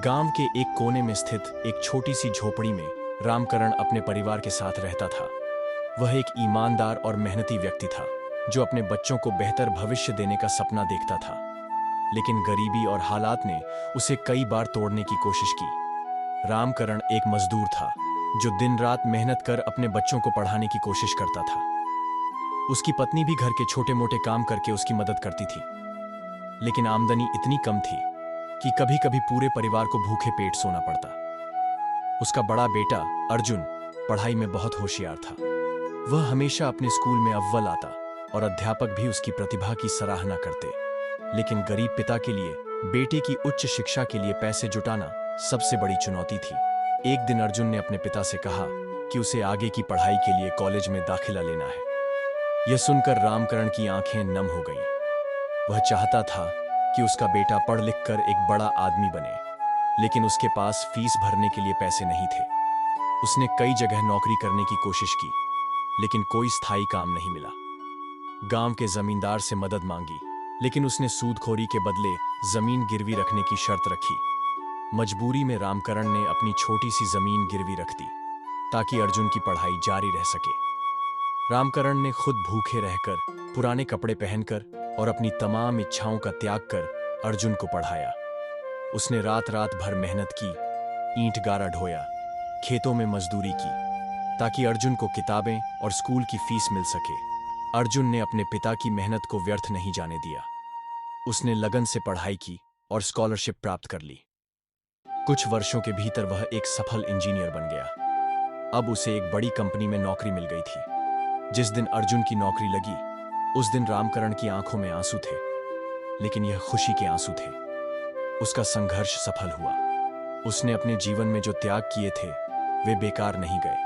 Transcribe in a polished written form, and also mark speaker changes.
Speaker 1: गांव के एक कोने में स्थित एक छोटी सी झोपड़ी में रामकरण अपने परिवार के साथ रहता था। वह एक ईमानदार और मेहनती व्यक्ति था जो अपने बच्चों को बेहतर भविष्य देने का सपना देखता था। लेकिन गरीबी और हालात ने उसे कई बार तोड़ने की कोशिश की। रामकरण एक मजदूर था जो दिन रात मेहनत कर अपने बच्चों को पढ़ाने की कोशिश करता था। उसकी पत्नी भी घर के छोटे मोटे काम करके उसकी मदद करती थी, लेकिन आमदनी इतनी कम थी कि कभी कभी पूरे परिवार को भूखे पेट सोना पड़ता। उसका बड़ा बेटा अर्जुन पढ़ाई में बहुत होशियार था। वह हमेशा अपने स्कूल में अव्वल आता और अध्यापक भी उसकी प्रतिभा की सराहना करते। लेकिन गरीब पिता के लिए बेटे की उच्च शिक्षा के लिए पैसे जुटाना सबसे बड़ी चुनौती थी। एक दिन अर्जुन ने अपने पिता से कहा कि उसे आगे की पढ़ाई के लिए कॉलेज में दाखिला लेना है। यह सुनकर रामकरण की आंखें नम हो गईं। वह चाहता था कि उसका बेटा पढ़ लिख कर एक बड़ा आदमी बने, लेकिन उसके पास फीस भरने के लिए पैसे नहीं थे। उसने कई जगह नौकरी करने की कोशिश की, लेकिन कोई स्थायी काम नहीं मिला। गांव के जमींदार से मदद मांगी, लेकिन उसने सूदखोरी के बदले जमीन गिरवी रखने की शर्त रखी। मजबूरी में रामकरण ने अपनी छोटी सी जमीन गिरवी रख दी ताकि अर्जुन की पढ़ाई जारी रह सके। रामकरण ने खुद भूखे रहकर, पुराने कपड़े पहनकर और अपनी तमाम इच्छाओं का त्याग कर अर्जुन को पढ़ाया। उसने रात रात भर मेहनत की, ईंट गारा ढोया, खेतों में मजदूरी की, ताकि अर्जुन को किताबें और स्कूल की फीस मिल सके। अर्जुन ने अपने पिता की मेहनत को व्यर्थ नहीं जाने दिया। उसने लगन से पढ़ाई की और स्कॉलरशिप प्राप्त कर ली। कुछ वर्षों के भीतर वह एक सफल इंजीनियर बन गया। अब उसे एक बड़ी कंपनी में नौकरी मिल गई थी। जिस दिन अर्जुन की नौकरी लगी, उस दिन रामकरण की आंखों में आंसू थे, लेकिन यह खुशी के आंसू थे। उसका संघर्ष सफल हुआ। उसने अपने जीवन में जो त्याग किए थे वे बेकार नहीं गए।